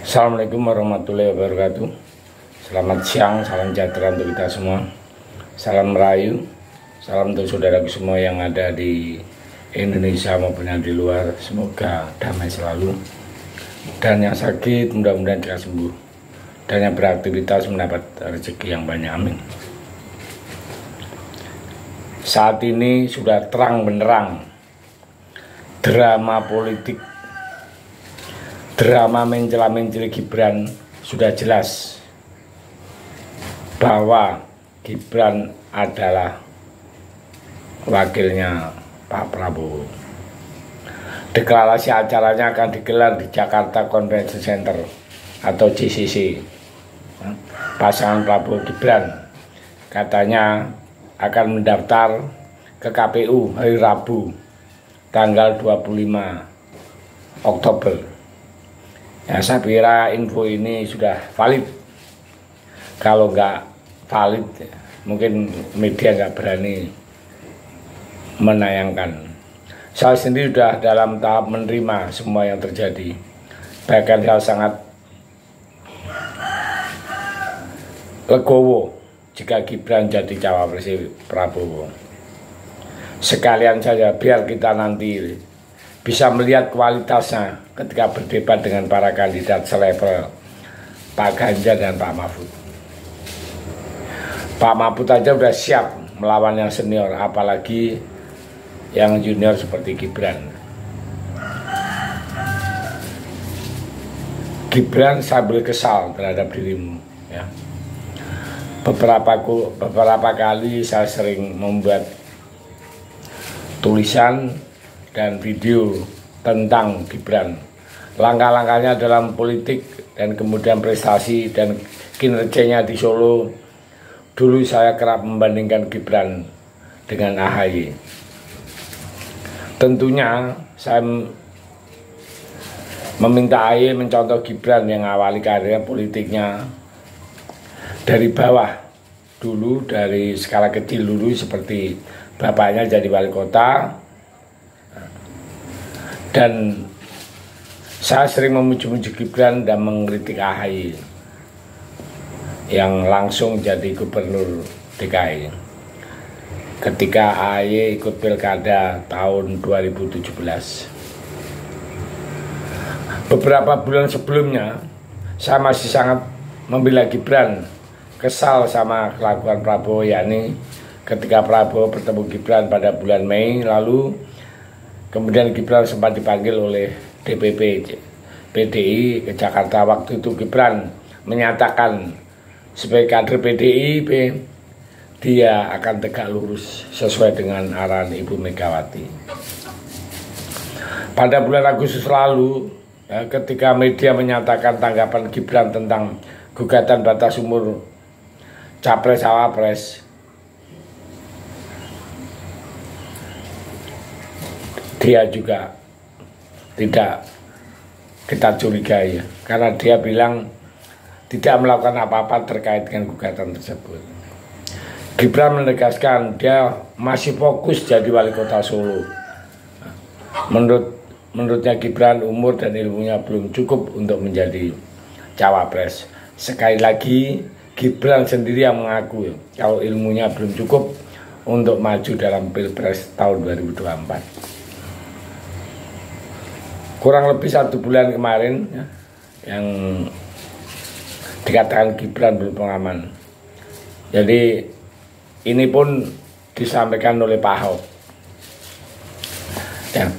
Assalamualaikum warahmatullahi wabarakatuh. Selamat siang, salam sejahtera untuk kita semua. Salam merayu, salam untuk saudaraku semua yang ada di Indonesia maupun yang di luar. Semoga damai selalu. Dan yang sakit mudah-mudahan cepat sembuh. Dan yang beraktivitas mendapat rezeki yang banyak, amin. Saat ini sudah terang benderang drama politik, drama mencela-mencela Gibran sudah jelas bahwa Gibran adalah wakilnya Pak Prabowo. Deklarasi acaranya akan digelar di Jakarta Convention Center atau JCC. Pasangan Prabowo Gibran katanya akan mendaftar ke KPU hari Rabu tanggal 25 Oktober. Ya, saya kira info ini sudah valid. Kalau nggak valid, mungkin media nggak berani menayangkan. Saya sendiri sudah dalam tahap menerima semua yang terjadi. Bahkan saya sangat legowo jika Gibran jadi cawapres Prabowo. Sekalian saja biar kita nanti bisa melihat kualitasnya ketika berdebat dengan para kandidat selevel Pak Ganjar dan Pak Mahfud. Pak Mahfud aja udah siap melawan yang senior, apalagi yang junior seperti Gibran. Gibran sambil kesal terhadap dirimu, ya. Beberapa kali saya sering membuat tulisan dan video tentang Gibran, langkah-langkahnya dalam politik dan kemudian prestasi dan kinerjanya di Solo. Dulu saya kerap membandingkan Gibran dengan AHY. Tentunya saya meminta AHY mencontoh Gibran yang awali karir politiknya dari bawah dulu, dari skala kecil dulu, seperti bapaknya jadi wali kota. Dan saya sering memuji-muji Gibran dan mengkritik AHY yang langsung jadi gubernur DKI ketika AHY ikut pilkada tahun 2017. Beberapa bulan sebelumnya saya masih sangat membela Gibran, kesal sama kelakuan Prabowo, yakni ketika Prabowo bertemu Gibran pada bulan Mei lalu. Kemudian Gibran sempat dipanggil oleh DPP PDI ke Jakarta. Waktu itu Gibran menyatakan sebagai kader PDIP dia akan tegak lurus sesuai dengan arahan Ibu Megawati. Pada bulan Agustus lalu, ya, ketika media menyatakan tanggapan Gibran tentang gugatan batas umur Capres-Cawapres, dia juga tidak kita curigai, ya, karena dia bilang tidak melakukan apa-apa terkait dengan gugatan tersebut. Gibran menegaskan dia masih fokus jadi wali kota Solo. Menurutnya Gibran umur dan ilmunya belum cukup untuk menjadi cawapres. Sekali lagi Gibran sendiri yang mengaku kalau ilmunya belum cukup untuk maju dalam Pilpres tahun 2024. Kurang lebih 1 bulan kemarin, ya, yang dikatakan Gibran belum pengalaman. Jadi ini pun disampaikan oleh Pak Ahok. Ya,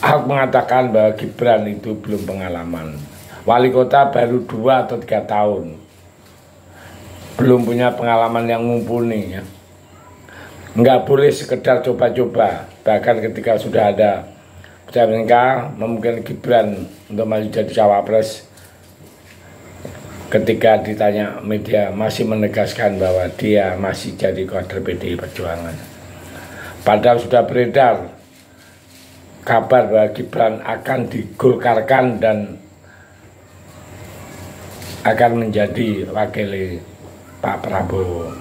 Ahok mengatakan bahwa Gibran itu belum pengalaman. Wali kota baru 2 atau 3 tahun, belum punya pengalaman yang mumpuni. Ya. Nggak boleh sekedar coba-coba. Bahkan ketika sudah ada mereka memungkinkan Gibran untuk maju jadi cawapres, ketika ditanya media masih menegaskan bahwa dia masih jadi kader PDI Perjuangan. Padahal sudah beredar kabar bahwa Gibran akan digolkarkan dan akan menjadi wakil Pak Prabowo.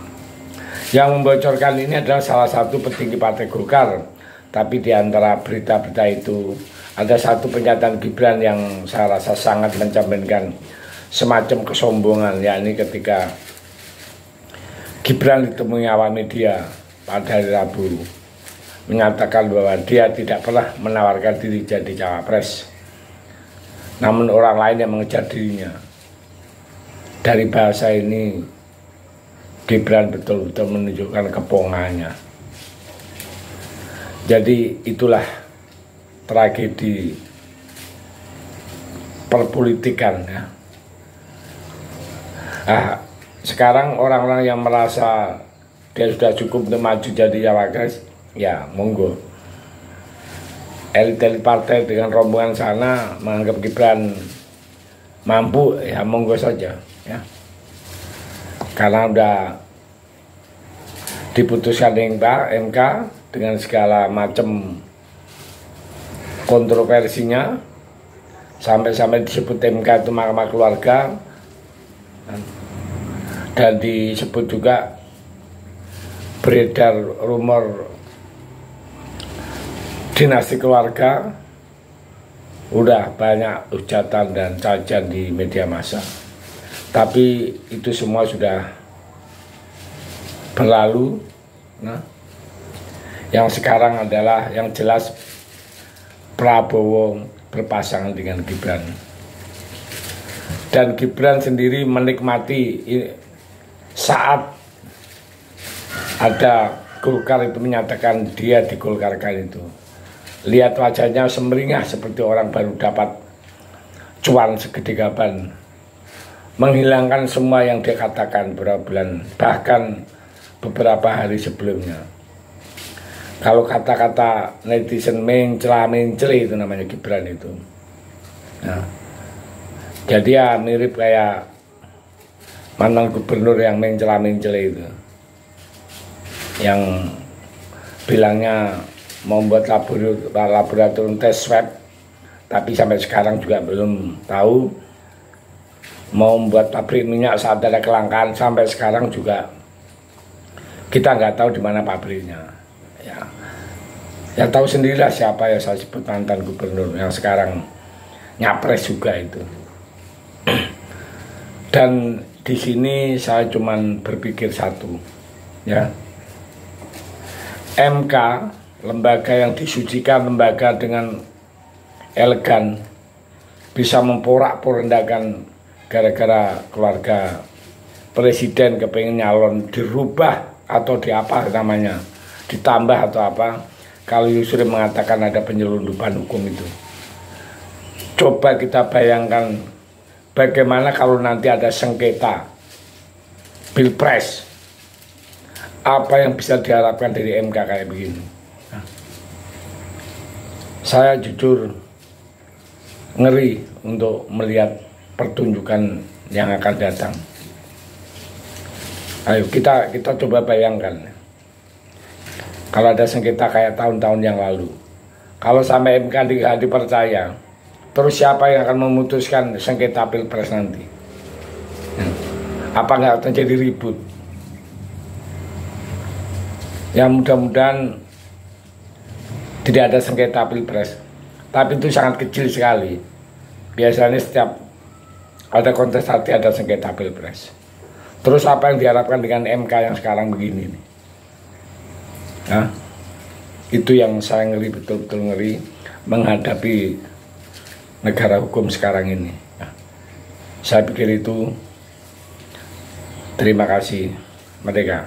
Yang membocorkan ini adalah salah satu petinggi Partai Golkar. Tapi di antara berita-berita itu ada satu pernyataan Gibran yang saya rasa sangat mencerminkan semacam kesombongan, yakni ketika Gibran ditemui awak media pada hari Rabu menyatakan bahwa dia tidak pernah menawarkan diri jadi cawapres, namun orang lain yang mengejar dirinya. Dari bahasa ini Gibran betul-betul menunjukkan kepongannya. Jadi itulah tragedi perpolitikan ya. Nah, sekarang orang-orang yang merasa dia sudah cukup untuk maju jadi cawapres, ya monggo. Elit-elit partai dengan rombongan sana menganggap Gibran mampu, ya monggo saja ya. Karena udah diputuskan MK dengan segala macam kontroversinya, sampai-sampai disebut MK itu mahkamah keluarga, dan disebut juga beredar rumor dinasti keluarga. Udah banyak hujatan dan cacian di media massa, tapi itu semua sudah berlalu. Nah, yang sekarang adalah yang jelas Prabowo berpasangan dengan Gibran, dan Gibran sendiri menikmati saat ada Golkar itu menyatakan dia digolkarkan itu. Lihat wajahnya semeringah seperti orang baru dapat cuan segede gaban, menghilangkan semua yang dia katakan beberapa bulan, bahkan beberapa hari sebelumnya. Kalau kata-kata netizen mencela-mencela itu namanya Gibran itu. Nah, jadi ya mirip kayak mantan gubernur yang mencela-mencela itu, yang bilangnya membuat laboratorium tes swab, tapi sampai sekarang juga belum tahu. Mau membuat pabrik minyak saat ada kelangkaan, sampai sekarang juga kita nggak tahu di mana pabriknya. Ya tahu sendirilah siapa ya, saya sebut mantan gubernur yang sekarang nyapres juga itu. Dan di sini saya cuman berpikir satu, ya. MK, lembaga yang disucikan, lembaga dengan elegan, bisa memporak-porandakan gara-gara keluarga presiden kepengen nyalon dirubah atau diapa namanya, ditambah atau apa. Kalau Yusril mengatakan ada penyelundupan hukum itu, coba kita bayangkan bagaimana kalau nanti ada sengketa Pilpres, apa yang bisa diharapkan dari MK kayak begini. Saya jujur ngeri untuk melihat pertunjukan yang akan datang. Ayo kita coba bayangkan, kalau ada sengketa kayak tahun-tahun yang lalu, kalau sampai MK tidak dipercaya, terus siapa yang akan memutuskan sengketa Pilpres nanti? Apa nggak terjadi ribut? Ya mudah-mudahan tidak ada sengketa Pilpres, tapi itu sangat kecil sekali. Biasanya setiap ada kontestasi ada sengketa Pilpres. Terus apa yang diharapkan dengan MK yang sekarang begini nih? Nah, itu yang saya ngeri, betul-betul ngeri menghadapi negara hukum sekarang ini. Nah, saya pikir itu. Terima kasih. Merdeka.